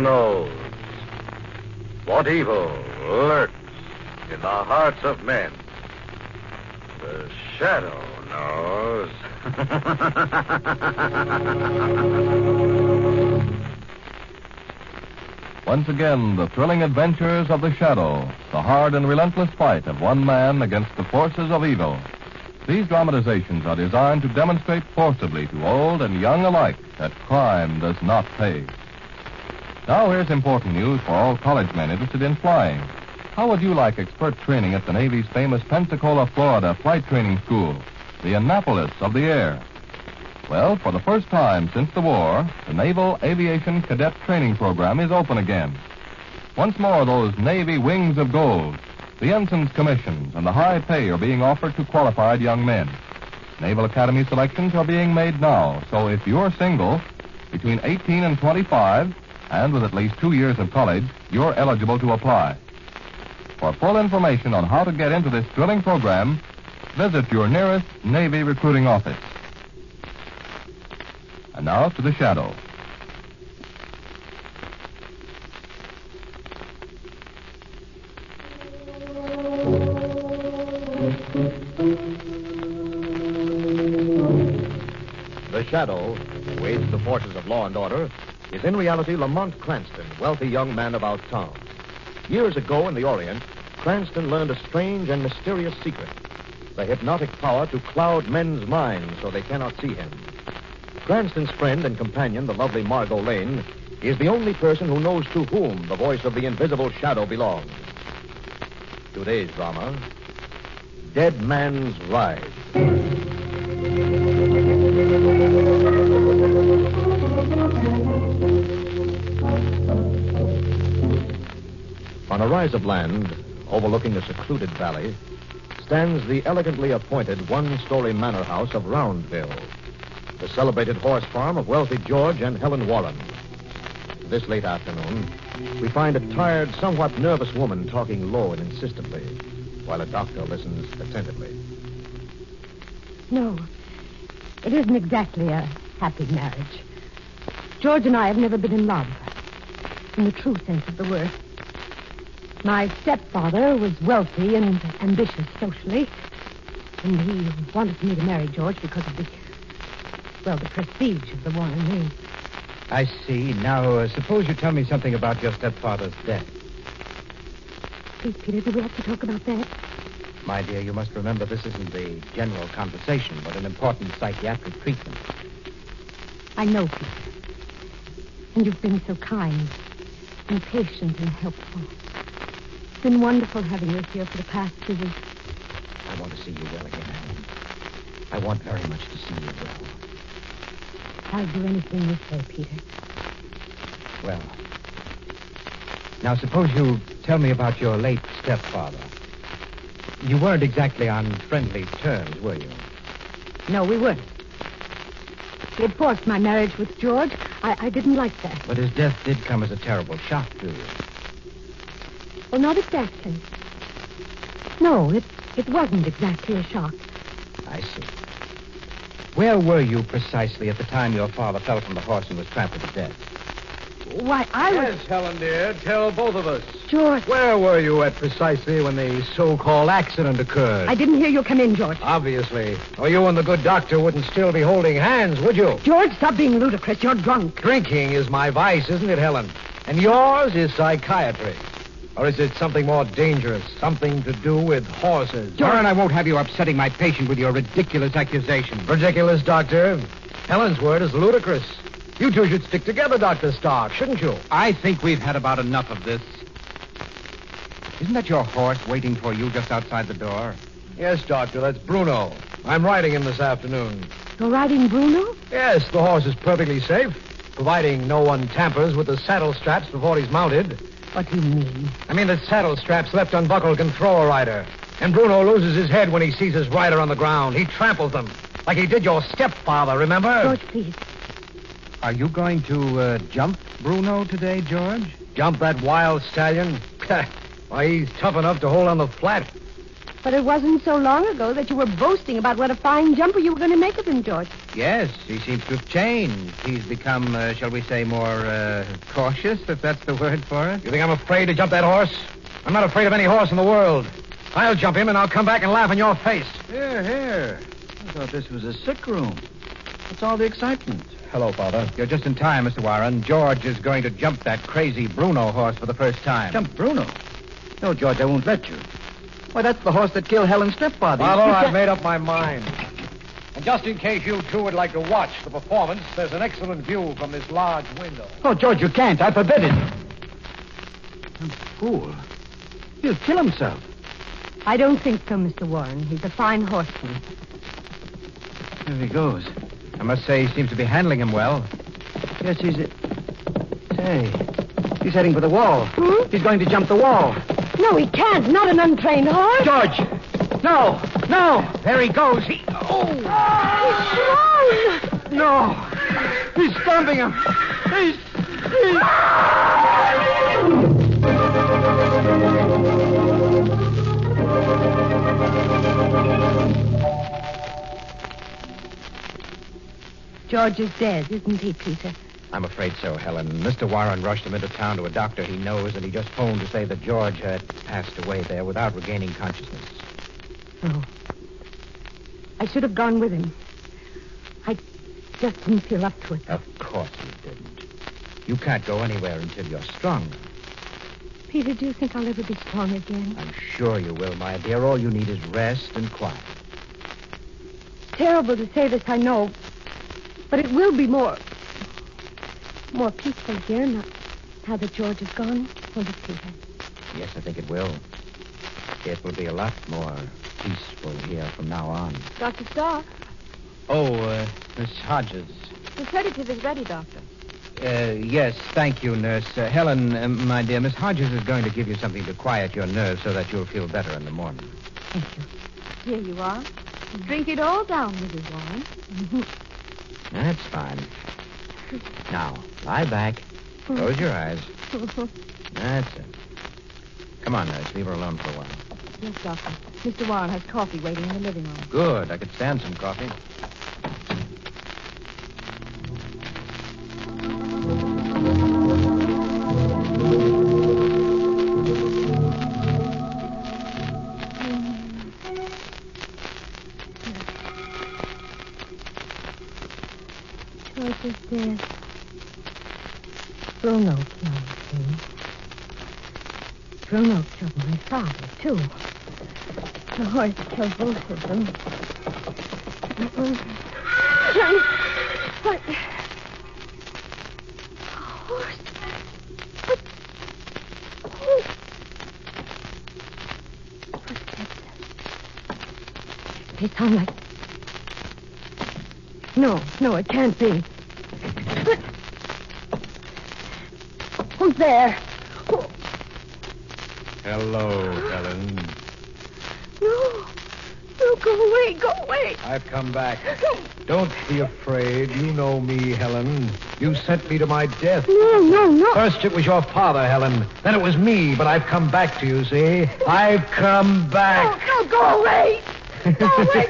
knows? What evil lurks in the hearts of men? The shadow knows. Once again, the thrilling adventures of the Shadow, the hard and relentless fight of one man against the forces of evil. These dramatizations are designed to demonstrate forcibly to old and young alike that crime does not pay. Now here's important news for all college men interested in flying. How would you like expert training at the Navy's famous Pensacola, Florida Flight Training School, the Annapolis of the air? Well, for the first time since the war, the Naval Aviation Cadet Training Program is open again. Once more, those Navy wings of gold, the ensign's commissions, and the high pay are being offered to qualified young men. Naval Academy selections are being made now, so if you're single, between 18 and 25, and with at least 2 years of college, you're eligible to apply. For full information on how to get into this thrilling program, visit your nearest Navy recruiting office. And now to the Shadow. The Shadow, who aids the forces of law and order, is in reality Lamont Cranston, wealthy young man about town. Years ago in the Orient, Cranston learned a strange and mysterious secret, the hypnotic power to cloud men's minds so they cannot see him. Cranston's friend and companion, the lovely Margo Lane, is the only person who knows to whom the voice of the invisible Shadow belongs. Today's drama, Dead Man's Ride. On a rise of land, overlooking a secluded valley, stands the elegantly appointed one-story manor house of Roundville, the celebrated horse farm of wealthy George and Helen Warren. This late afternoon, we find a tired, somewhat nervous woman talking low and insistently, while a doctor listens attentively. No, it isn't exactly a happy marriage. George and I have never been in love, in the true sense of the word. My stepfather was wealthy and ambitious socially, and he wanted me to marry George because of the prestige of the Warren name. I see. Now, suppose you tell me something about your stepfather's death. Please, Peter, do we have to talk about that? My dear, you must remember this isn't the general conversation, but an important psychiatric treatment. I know, Peter. And you've been so kind and patient and helpful. It's been wonderful having you here for the past 2 weeks. I want to see you well again, Helen. I want very much to see you well. I'll do anything you say, Peter. Well, now suppose you tell me about your late stepfather. You weren't exactly on friendly terms, were you? No, we weren't. He had forced my marriage with George. I didn't like that. But his death did come as a terrible shock to you. Well, not exactly. No, it wasn't exactly a shock. I see. Where were you precisely at the time your father fell from the horse and was trampled to death? Why, I was... Yes, Helen, dear. Tell both of us. George. Where were you at precisely when the so-called accident occurred? I didn't hear you come in, George. Obviously. Or you and the good doctor wouldn't still be holding hands, would you? George, stop being ludicrous. You're drunk. Drinking is my vice, isn't it, Helen? And yours is psychiatry. Or is it something more dangerous? Something to do with horses? Warren, I won't have you upsetting my patient with your ridiculous accusations. Ridiculous, Doctor. Helen's word is ludicrous. You two should stick together, Dr. Stark, shouldn't you? I think we've had about enough of this. Isn't that your horse waiting for you just outside the door? Yes, Doctor, that's Bruno. I'm riding him this afternoon. You're riding Bruno? Yes, the horse is perfectly safe, providing no one tampers with the saddle straps before he's mounted. What do you mean? I mean the saddle straps left unbuckled can throw a rider. And Bruno loses his head when he sees his rider on the ground. He tramples them, like he did your stepfather, remember? George, please. Are you going to jump Bruno today, George? Jump that wild stallion? Why, he's tough enough to hold on the flat. But it wasn't so long ago that you were boasting about what a fine jumper you were going to make of him, George. Yes, he seems to have changed. He's become, shall we say, more cautious, if that's the word for it. You think I'm afraid to jump that horse? I'm not afraid of any horse in the world. I'll jump him, and I'll come back and laugh in your face. Here. I thought this was a sick room. What's all the excitement? Hello, Father. You're just in time, Mr. Warren. George is going to jump that crazy Bruno horse for the first time. Jump Bruno? No, George, I won't let you. Why, that's the horse that killed Helen's stepfather. Father, I've made up my mind. And just in case you two would like to watch the performance, there's an excellent view from this large window. Oh, George, you can't. I forbid it. Fool. He'll kill himself. I don't think so, Mr. Warren. He's a fine horseman. There he goes. I must say he seems to be handling him well. Yes, Say, he's heading for the wall. Hmm? He's going to jump the wall. No, he can't. Not an untrained horse. George! No! No! There he goes. He's thrown. No! He's stomping him! He's... George is dead, isn't he, Peter? I'm afraid so, Helen. Mr. Warren rushed him into town to a doctor he knows, and he just phoned to say that George had passed away there without regaining consciousness. Oh. I should have gone with him. I just didn't feel up to it. Of course you didn't. You can't go anywhere until you're strong. Peter, do you think I'll ever be strong again? I'm sure you will, my dear. All you need is rest and quiet. Terrible to say this, I know. But it will be more peaceful here now that George is gone, won't it, Peter? Yes, I think it will. It will be a lot more peaceful here from now on. Dr. Starr, Oh, Miss Hodges. the sedative is ready, Doctor. Yes, thank you, Nurse. Helen, my dear, Miss Hodges is going to give you something to quiet your nerves so that you'll feel better in the morning. Thank you. Here you are. Drink it all down, Mrs. Warren. That's fine. Now, lie back. Close your eyes. That's it. Come on, Nurse. Leave her alone for a while. Yes, Doctor. Mr. Warren has coffee waiting in the living room. Good. I could stand some coffee. George is dead. Bruno killed him. Bruno killed my father, too. The horse killed both of them. What? Horse? What? Footsteps. They sound like... No, it can't be. Who's there? Hello, Helen. No, go away. I've come back. Don't be afraid. You know me, Helen. You sent me to my death. No. First it was your father, Helen. Then it was me, but I've come back to you, see? I've come back. No, go away. Go away.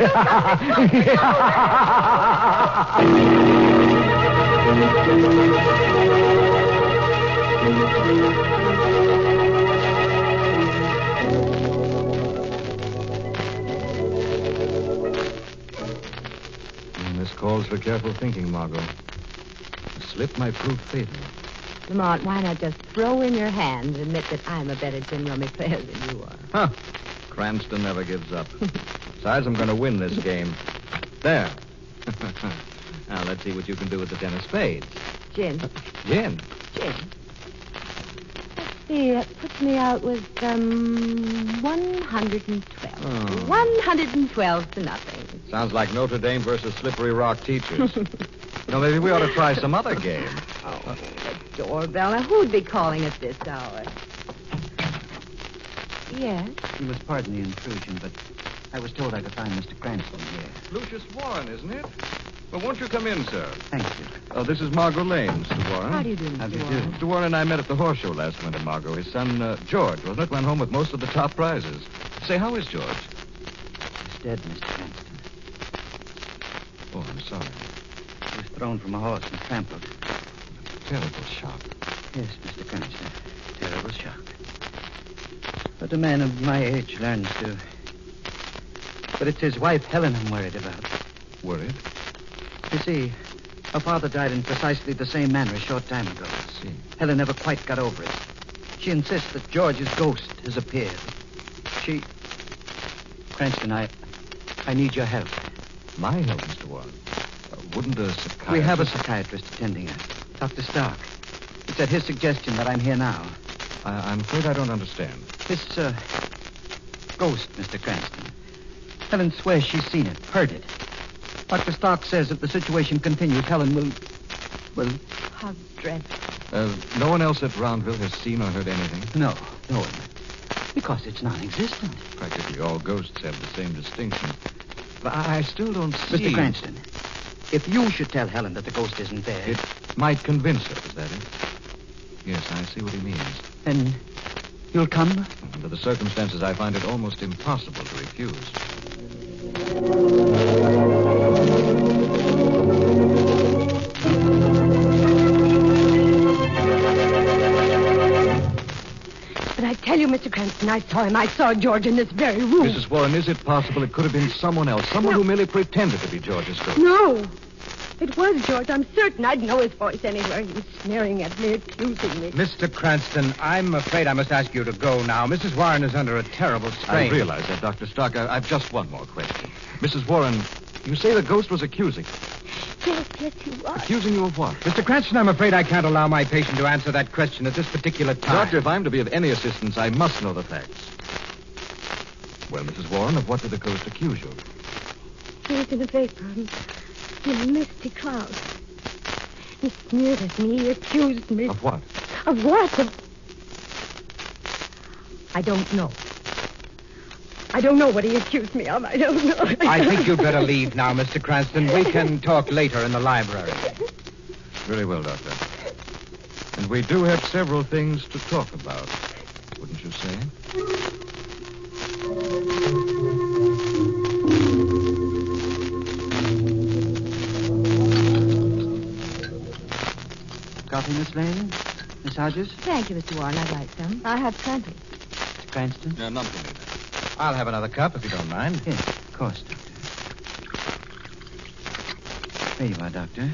This calls for careful thinking, Margo. A slip might prove fatal. Lamont, why not just throw in your hand and admit that I'm a better Jim Rummy player than you are? Huh. Cranston never gives up. Besides, I'm going to win this game. There. Now, let's see what you can do with the 10 of spades. Jim. Gin. Jim. See, that puts me out with 112. Oh. 112 to nothing. Sounds like Notre Dame versus Slippery Rock teachers. Maybe we ought to try some other game. Oh, the doorbell. Now, who'd be calling at this hour? Yes? You must pardon the intrusion, but I was told I could find Mr. Cranston here. Lucius Warren, isn't it? Well, won't you come in, sir? Thank you. This is Margo Lane, Mr. Warren. How do you do, Mr. How do you Warren? Mr. Warren and I met at the horse show last winter, Margo. His son, George, wasn't it? Went home with most of the top prizes. Say, how is George? He's dead, Mr. Cranston. Oh, I'm sorry. He was thrown from a horse and trampled. Terrible shock. Yes, Mr. Cranston. Terrible shock. But a man of my age learns to. But it's his wife, Helen, I'm worried about. Worried? You see, her father died in precisely the same manner a short time ago. I see. Helen never quite got over it. She insists that George's ghost has appeared. Cranston, I need your help. My help, Mr. Warren. Wouldn't a psychiatrist... We have a psychiatrist attending her, Dr. Stark. It's at his suggestion that I'm here now. I'm afraid I don't understand. This, ghost, Mr. Cranston. Helen swears she's seen it, heard it. Dr. Stark says if the situation continues, Helen will... How dreadful. No one else at Roundville has seen or heard anything? No one. Because it's non-existent. Practically all ghosts have the same distinction. But I still don't see... Mr. Cranston, if you should tell Helen that the ghost isn't there... It might convince her, is that it? Yes, I see what he means. Then you'll come? Under the circumstances, I find it almost impossible to refuse. But I tell you, Mr. Cranston, I saw him. I saw George in this very room. Mrs. Warren, is it possible it could have been someone else? Someone who merely pretended to be George's ghost? No. It was George. I'm certain. I'd know his voice anywhere. He was sneering at me, accusing me. Mr. Cranston, I'm afraid I must ask you to go now. Mrs. Warren is under a terrible strain. I realize that, Dr. Stark. I've just one more question. Mrs. Warren, you say the ghost was accusing you. Yes, he was. Accusing you of what? Mr. Cranston, I'm afraid I can't allow my patient to answer that question at this particular time. Doctor, if I'm to be of any assistance, I must know the facts. Well, Mrs. Warren, of what did the ghost accuse you of? He was in a vapor, in a misty cloud. He sneered at me. He accused me. Of what? Of what? I don't know. I don't know what he accused me of. I don't know. I think you'd better leave now, Mr. Cranston. We can talk later in the library. Very well, Doctor. And we do have several things to talk about, wouldn't you say? Coffee, Miss Lane? Miss Hodges? Thank you, Mr. Warren. I'd like some. I have plenty. Mr. Cranston? No, none for me, then. I'll have another cup if you don't mind. Yes, of course, Doctor. There you are, Doctor.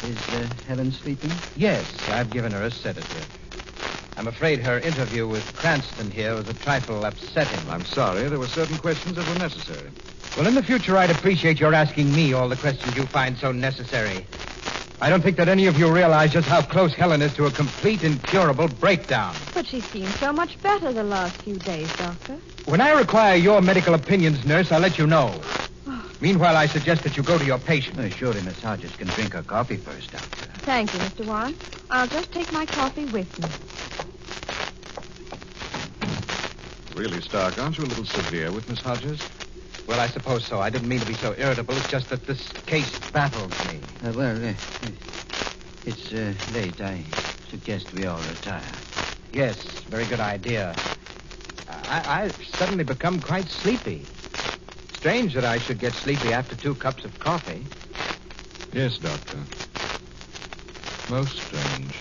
Is Helen sleeping? Yes, I've given her a sedative. I'm afraid her interview with Cranston here was a trifle upsetting. I'm sorry. There were certain questions that were necessary. Well, in the future, I'd appreciate your asking me all the questions you find so necessary. I don't think that any of you realize just how close Helen is to a complete, incurable breakdown. But she seems so much better the last few days, Doctor. When I require your medical opinions, nurse, I'll let you know. Meanwhile, I suggest that you go to your patient. Oh, surely Miss Hodges can drink her coffee first, Doctor. Thank you, Mr. Warren. I'll just take my coffee with me. Really, Stark, aren't you a little severe with Miss Hodges? Well, I suppose so. I didn't mean to be so irritable. It's just that this case baffles me. It's late. I suggest we all retire. Yes, very good idea. I've suddenly become quite sleepy. Strange that I should get sleepy after 2 cups of coffee. Yes, Doctor. Most strange.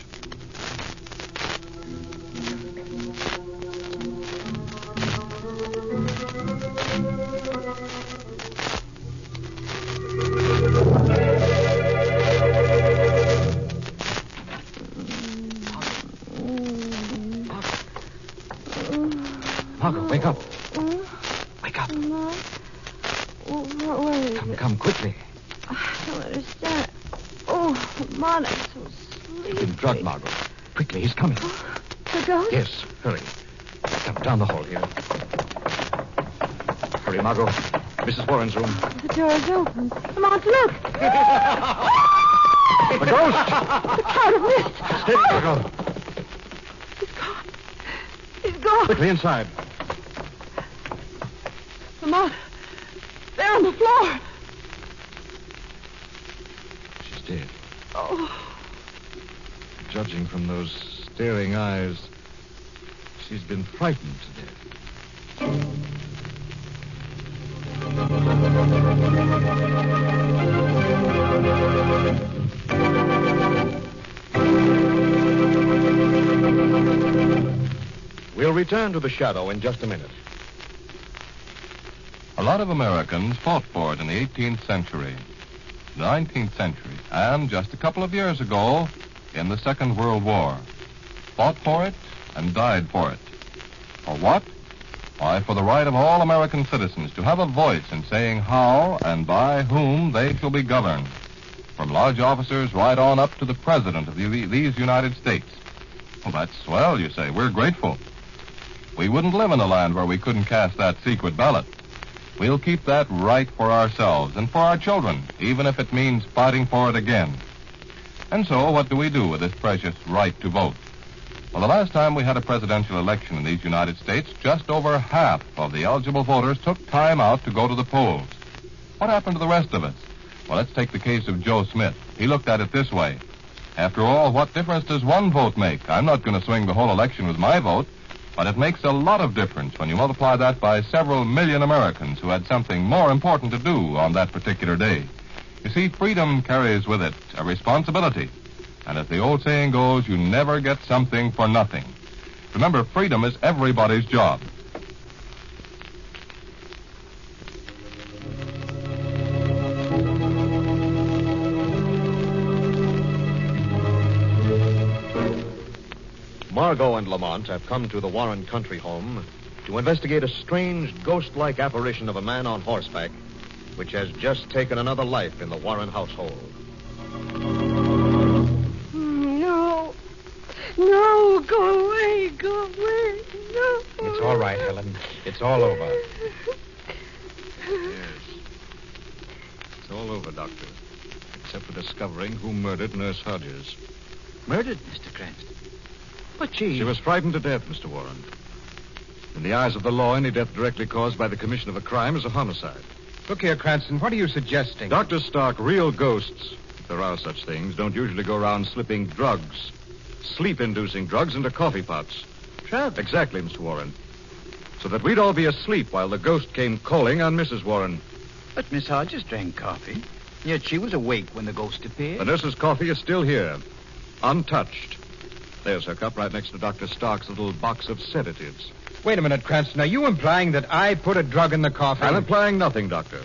Margo, wake up. Wake up. What is it? Come quickly. I don't understand. Oh, Lamont, I'm so sleepy. You've been drugged, Margo. Quickly, he's coming. The ghost? Yes, hurry. Down the hall here. Hurry, Margo. Mrs. Warren's room. The door is open. Lamont, look. The ghost! The cloud of mist. Steady, Margo. He's gone. He's gone. Quickly inside. Lamont, there on the floor. She's dead. Oh. Judging from those staring eyes, she's been frightened to death. We'll return to the shadow in just a minute. A lot of Americans fought for it in the 18th century, the 19th century, and just a couple of years ago in the Second World War. Fought for it and died for it. For what? Why, for the right of all American citizens to have a voice in saying how and by whom they shall be governed. From lodge officers right on up to the President of these United States. Well, that's swell, you say. We're grateful. We wouldn't live in a land where we couldn't cast that secret ballot. We'll keep that right for ourselves and for our children, even if it means fighting for it again. And so, what do we do with this precious right to vote? Well, the last time we had a presidential election in these United States, just over half of the eligible voters took time out to go to the polls. What happened to the rest of us? Well, let's take the case of Joe Smith. He looked at it this way. After all, what difference does one vote make? I'm not going to swing the whole election with my vote, but it makes a lot of difference when you multiply that by several million Americans who had something more important to do on that particular day. You see, freedom carries with it a responsibility. And as the old saying goes, you never get something for nothing. Remember, freedom is everybody's job. Margo and Lamont have come to the Warren country home to investigate a strange, ghost-like apparition of a man on horseback, which has just taken another life in the Warren household. No. No, go away, go away. No. It's all right, Helen. It's all over. Yes. It's all over, Doctor. Except for discovering who murdered Nurse Hodges. Murdered, Mr. Cranston? But she... She was frightened to death, Mr. Warren. In the eyes of the law, any death directly caused by the commission of a crime is a homicide. Look here, Cranston, what are you suggesting? Dr. Stark, real ghosts, if there are such things, don't usually go around slipping drugs, sleep-inducing drugs into coffee pots. Drugs? Exactly, Mr. Warren. So that we'd all be asleep while the ghost came calling on Mrs. Warren. But Miss Hodges drank coffee. Yet she was awake when the ghost appeared. The nurse's coffee is still here, untouched. There's her cup right next to Dr. Stark's little box of sedatives. Wait a minute, Cranston. Are you implying that I put a drug in the coffee? I'm implying nothing, Doctor.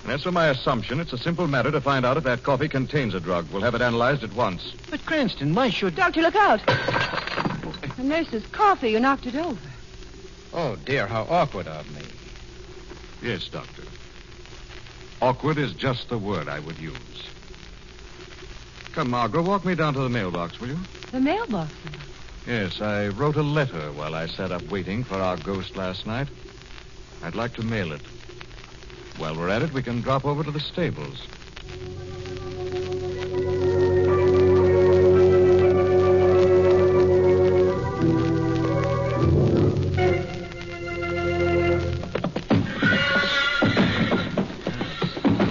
And as for my assumption, it's a simple matter to find out if that coffee contains a drug. We'll have it analyzed at once. But Cranston, why should... Doctor, look out. The nurse's coffee. You knocked it over. Oh, dear, how awkward of me. Yes, Doctor. Awkward is just the word I would use. Come, Margo, walk me down to the mailbox, will you? The mailbox. Yes, I wrote a letter while I sat up waiting for our ghost last night. I'd like to mail it. While we're at it, we can drop over to the stables.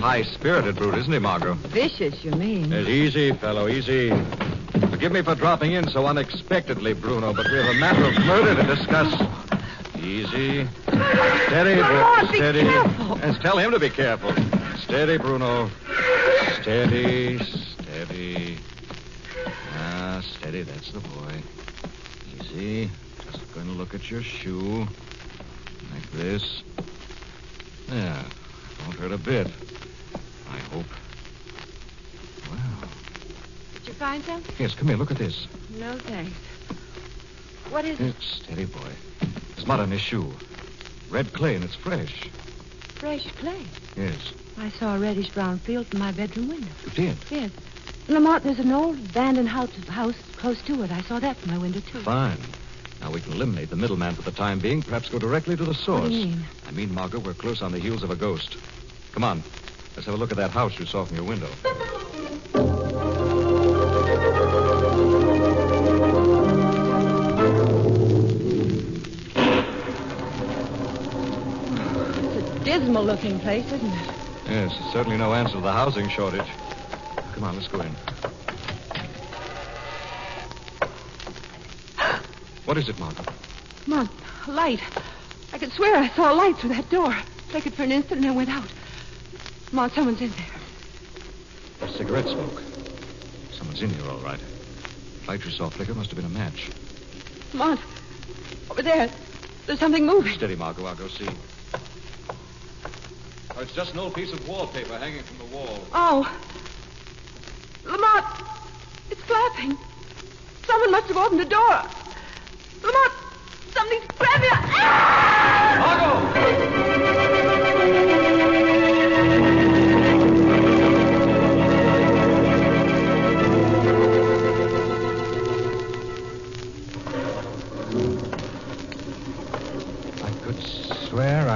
High-spirited brute, isn't he, Margo? Vicious, you mean? Yes, easy, fellow, easy. Forgive me for dropping in so unexpectedly, Bruno, but we have a matter of murder to discuss. Easy. Steady, Bruno. Steady. Yes, tell him to be careful. Steady, Bruno. Steady, steady. Ah, steady, that's the boy. Easy. Just going to look at your shoe. Like this. Yeah, won't hurt a bit. I hope. Wow. Did you find some? Yes, come here, look at this. No, thanks. What is it? Steady, boy. There's mud on his shoe. Red clay, and it's fresh. Fresh clay. Yes. I saw a reddish-brown field from my bedroom window. You did? Yes. Lamont, there's an old abandoned house close to it. I saw that from my window, too. Fine. Now we can eliminate the middleman for the time being, perhaps go directly to the source. What do you mean? I mean, Margo, we're close on the heels of a ghost. Come on. Let's have a look at that house you saw from your window. Dismal-looking place, isn't it? Yes, it's certainly no answer to the housing shortage. Come on, let's go in. What is it, Margo? Come on, a light. I could swear I saw a light through that door. Flickered for an instant and then went out. Come on, someone's in there. A cigarette cigarette smoke. Someone's in here, all right. Light you saw flicker must have been a match. Lamont, over there. There's something moving. Steady, Margo. I'll go see. Oh, it's just an old piece of wallpaper hanging from the wall. Oh. Lamont, it's flapping. Someone must have opened the door. Lamont, something's grabbing me. Margo! Swear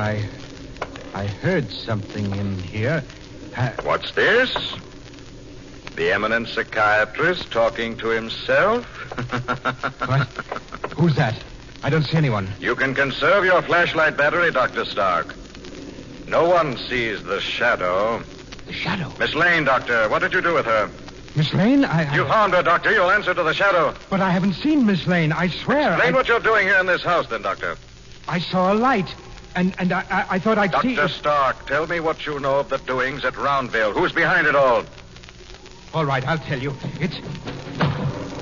I heard something in here. What's this? The eminent psychiatrist talking to himself? What? Who's that? I don't see anyone. You can conserve your flashlight battery, Dr. Stark. No one sees the shadow. The shadow? Miss Lane, Doctor, what did you do with her? Miss Lane? You found her, Doctor. You'll answer to the shadow. But I haven't seen Miss Lane. I swear. Explain what you're doing here in this house, then, Doctor. I saw a light, and I thought I'd see... Dr. Stark, tell me what you know of the doings at Roundville. Who's behind it all? All right, I'll tell you. It's...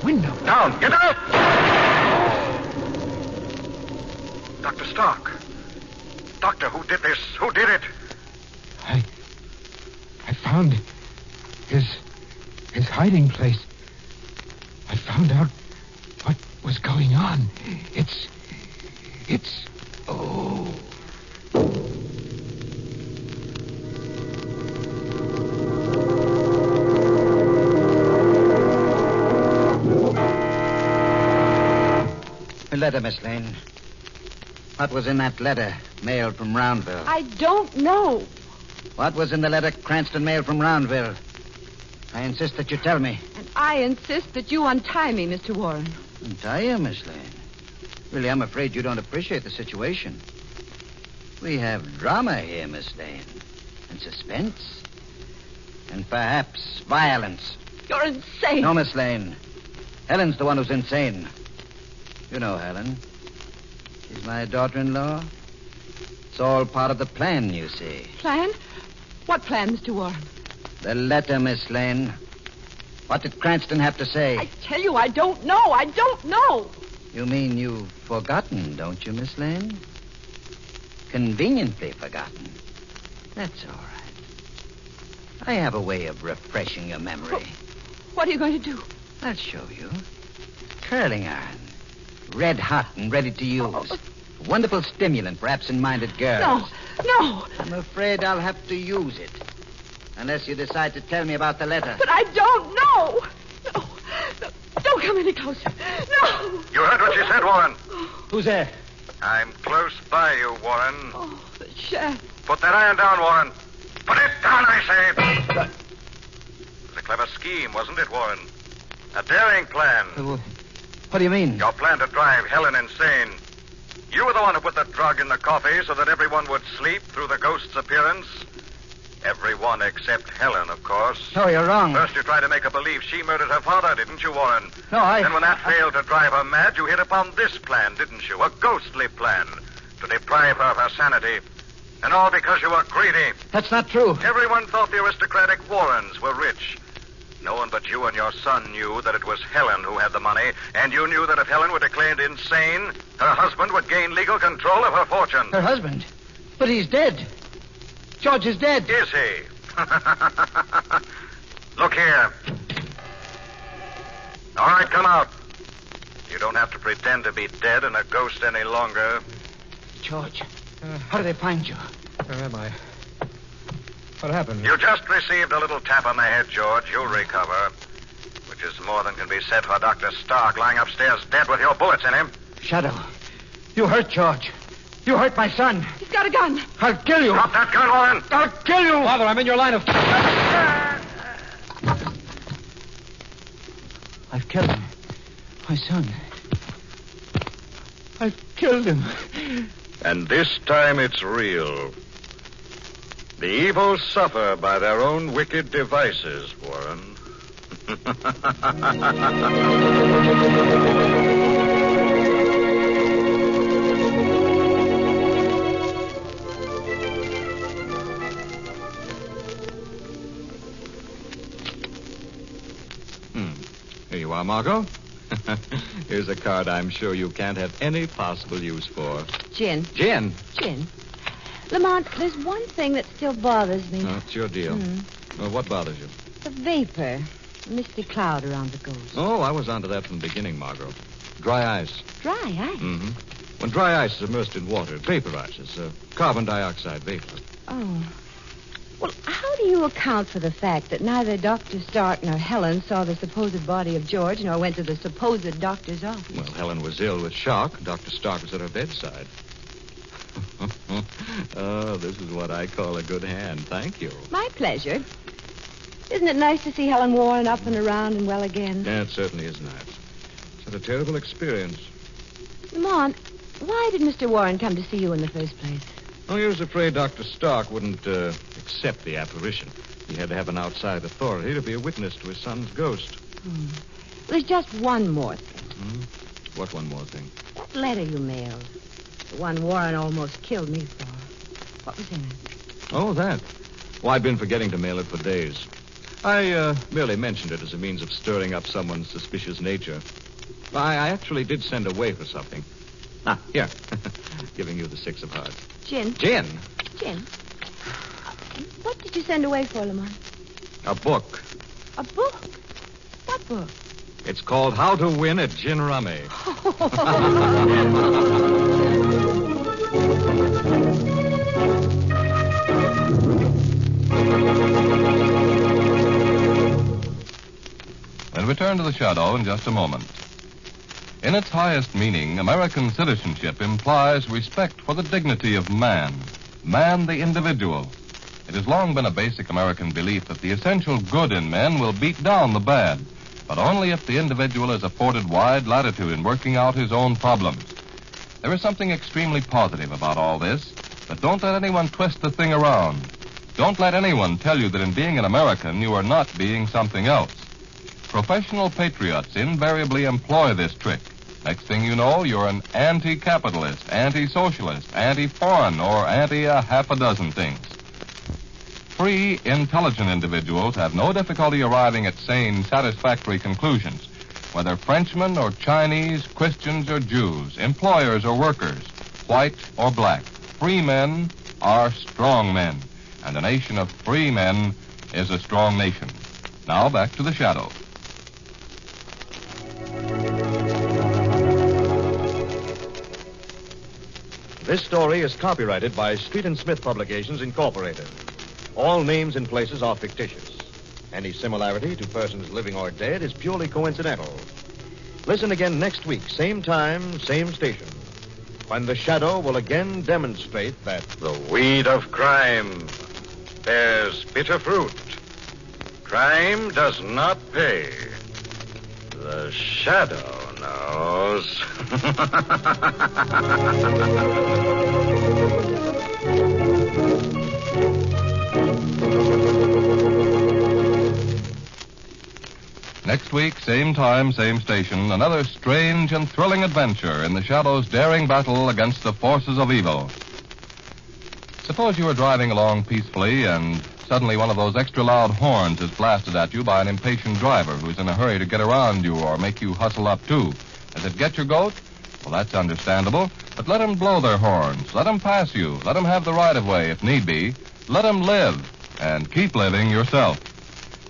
window. Down! Get out! Dr. Stark. Doctor, who did this? Who did it? I found his hiding place. I found out what was going on. It's... Oh. A letter, Miss Lane. What was in that letter mailed from Roundville? I don't know. What was in the letter Cranston mailed from Roundville? I insist that you tell me. And I insist that you untie me, Mr. Warren. Untie you, Miss Lane? Really, I'm afraid you don't appreciate the situation. We have drama here, Miss Lane. And suspense. And perhaps violence. You're insane. No, Miss Lane. Helen's the one who's insane. You know Helen. She's my daughter-in-law. It's all part of the plan, you see. Plan? What plan, Mr. Warren? The letter, Miss Lane. What did Cranston have to say? I tell you, I don't know. I don't know. You mean you've forgotten, don't you, Miss Lane? Conveniently forgotten. That's all right. I have a way of refreshing your memory. What are you going to do? I'll show you. Curling iron. Red hot and ready to use. A wonderful stimulant for absent-minded girls. No. I'm afraid I'll have to use it. Unless you decide to tell me about the letter. But I don't know. No. Don't come any closer. No. You heard what she said, Warren. Who's there? I'm close by you, Warren. Oh, the shaft. Put that iron down, Warren. Put it down, I say. It was a clever scheme, wasn't it, Warren? A daring plan. What do you mean? Your plan to drive Helen insane. You were the one who put the drug in the coffee so that everyone would sleep through the ghost's appearance. Everyone except Helen, of course. No, you're wrong. First you tried to make her believe she murdered her father, didn't you, Warren? No, Then when that failed to drive her mad, you hit upon this plan, didn't you? A ghostly plan to deprive her of her sanity. And all because you were greedy. That's not true. Everyone thought the aristocratic Warrens were rich. No one but you and your son knew that it was Helen who had the money, and you knew that if Helen were declared insane, her husband would gain legal control of her fortune. Her husband? But he's dead. George is dead. Is he? Look here. All right, come out. You don't have to pretend to be dead and a ghost any longer. George, how did they find you? Where am I? What happened? You just received a little tap on the head, George. You'll recover. Which is more than can be said for Dr. Stark lying upstairs dead with your bullets in him. Shadow, you hurt George. You hurt my son. He's got a gun. I'll kill you. Drop that gun, Warren. I'll kill you. Father, I'm in your line of... I've killed him. My son. I've killed him. And this time it's real. The evil suffer by their own wicked devices, Warren. Here you are, Margo. Here's a card I'm sure you can't have any possible use for. Gin. Gin? Gin. Lamont, there's one thing that still bothers me. Oh, it's your deal. Well, what bothers you? The vapor. A misty cloud around the ghost. Oh, I was onto that from the beginning, Margo. Dry ice. Dry ice? Mm-hmm. When dry ice is immersed in water, it vaporizes. Carbon dioxide vapor. Oh. Well, how do you account for the fact that neither Dr. Stark nor Helen saw the supposed body of George nor went to the supposed doctor's office? Well, Helen was ill with shock. Dr. Stark was at her bedside. Oh, this is what I call a good hand. Thank you. My pleasure. Isn't it nice to see Helen Warren up and around and well again? Yeah, it certainly is nice. It's had a terrible experience. Lamont, why did Mr. Warren come to see you in the first place? Oh, he was afraid Dr. Stark wouldn't accept the apparition. He had to have an outside authority to be a witness to his son's ghost. There's just one more thing. What one more thing? That letter you mailed. The one Warren almost killed me for. What was in it? Oh, that. Well, I'd been forgetting to mail it for days. I merely mentioned it as a means of stirring up someone's suspicious nature. I actually did send away for something. Ah, here. Giving you the 6 of hearts. Gin. Gin? Gin. What did you send away for, Lamont? A book. A book? What book? It's called How to Win at Gin Rummy. We'll return to the shadow in just a moment. In its highest meaning, American citizenship implies respect for the dignity of man the individual. It has long been a basic American belief that the essential good in men will beat down the bad, but only if the individual is afforded wide latitude in working out his own problems. There is something extremely positive about all this, but don't let anyone twist the thing around. Don't let anyone tell you that in being an American, you are not being something else. Professional patriots invariably employ this trick. Next thing you know, you're an anti-capitalist, anti-socialist, anti-foreign, or anti-half a dozen things. Free, intelligent individuals have no difficulty arriving at sane, satisfactory conclusions, whether Frenchmen or Chinese, Christians or Jews, employers or workers, white or black. Free men are strong men, and a nation of free men is a strong nation. Now back to the shadow. This story is copyrighted by Street and Smith Publications, Incorporated. All names and places are fictitious. Any similarity to persons living or dead is purely coincidental. Listen again next week, same time, same station, when the shadow will again demonstrate that the weed of crime bears bitter fruit. Crime does not pay. The shadow knows. Next week, same time, same station, another strange and thrilling adventure in the Shadow's daring battle against the forces of evil. Suppose you are driving along peacefully and suddenly one of those extra loud horns is blasted at you by an impatient driver who's in a hurry to get around you or make you hustle up too. Does it get your goat? Well, that's understandable, but let them blow their horns. Let them pass you. Let them have the right-of-way if need be. Let them live, and keep living yourself.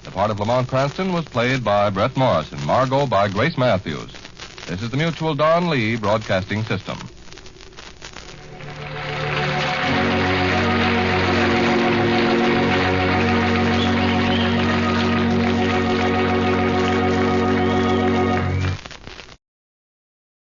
The part of Lamont Cranston was played by Brett Morris and Margo by Grace Matthews. This is the Mutual Don Lee Broadcasting System.